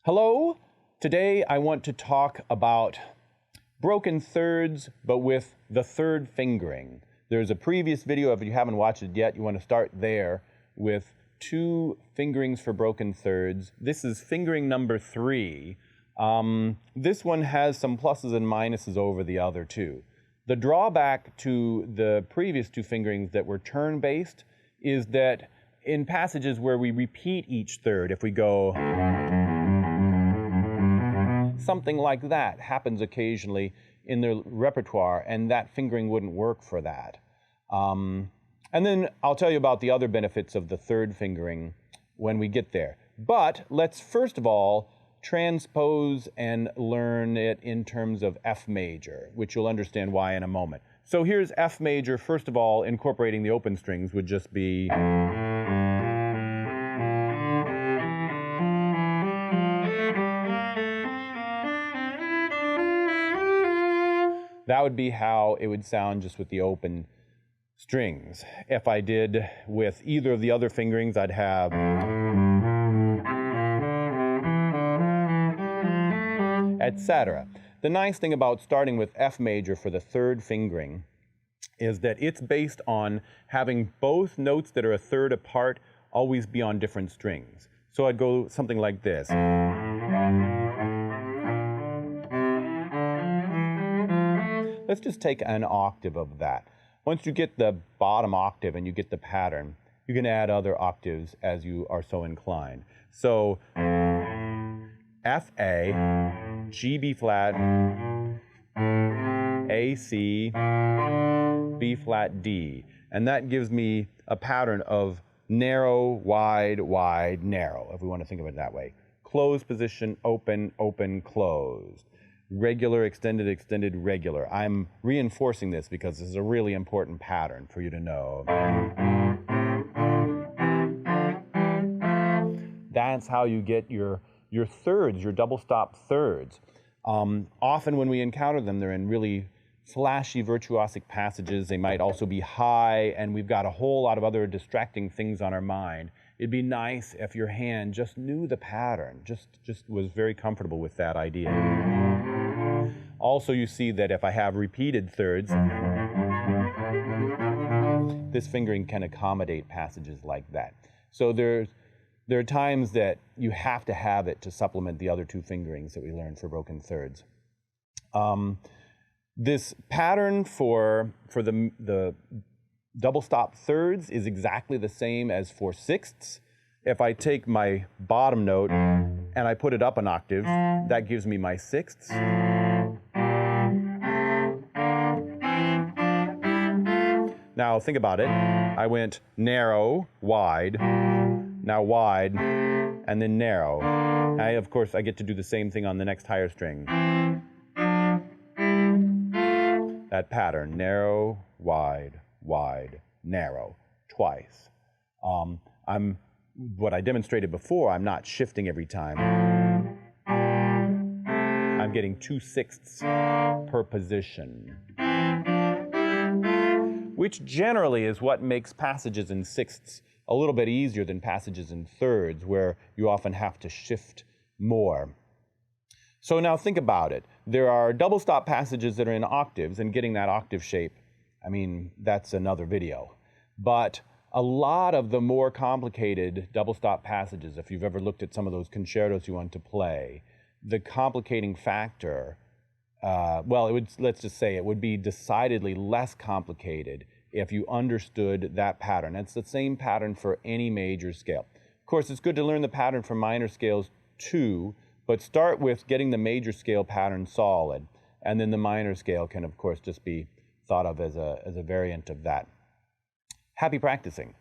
Hello, today I want to talk about broken thirds, but with the third fingering. There's a previous video, if you haven't watched it yet, you want to start there with 2 fingerings for broken thirds. This is fingering number 3. This one has some pluses and minuses over the other 2. The drawback to the previous 2 fingerings that were turn-based is that in passages where we repeat each third, if we go something like that happens occasionally in the repertoire, and that fingering wouldn't work for that. And then I'll tell you about the other benefits of the third fingering when we get there. But let's first of all transpose and learn it in terms of F major, which you'll understand why in a moment. So here's F major. First of all, incorporating the open strings would just be that would be how it would sound just with the open strings. If I did with either of the other fingerings, I'd have etc. The nice thing about starting with F major for the third fingering is that it's based on having both notes that are a third apart always be on different strings. So I'd go something like this. Let's just take an octave of that. Once you get the bottom octave and you get the pattern, you can add other octaves as you are so inclined. So F A, G B flat, A C, B flat D. And that gives me a pattern of narrow, wide, wide, narrow, if we want to think of it that way. Closed position, open, open, closed. Regular, extended, extended, regular. I'm reinforcing this because this is a really important pattern for you to know. That's how you get your thirds, your double stop thirds. Often when we encounter them, they're in really flashy, virtuosic passages. They might also be high, and we've got a whole lot of other distracting things on our mind. It'd be nice if your hand just knew the pattern, just was very comfortable with that idea. Also, you see that if I have repeated thirds, this fingering can accommodate passages like that. So there are times that you have to have it to supplement the other 2 fingerings that we learned for broken thirds. This pattern for the double stop thirds is exactly the same as for sixths. If I take my bottom note and I put it up an octave, that gives me my sixths. Now think about it. I went narrow, wide, now wide, and then narrow. Of course, I get to do the same thing on the next higher string. That pattern, narrow, wide, wide, narrow, twice. What I demonstrated before, I'm not shifting every time. I'm getting 2/6 per position, which generally is what makes passages in sixths a little bit easier than passages in thirds, where you often have to shift more. So now think about it. There are double stop passages that are in octaves, and getting that octave shape, I mean, that's another video. But a lot of the more complicated double stop passages, if you've ever looked at some of those concertos you want to play, the complicating factor, let's just say it would be decidedly less complicated if you understood that pattern. It's the same pattern for any major scale. Of course, it's good to learn the pattern for minor scales too, but start with getting the major scale pattern solid, and then the minor scale can, of course, just be thought of as a variant of that. Happy practicing.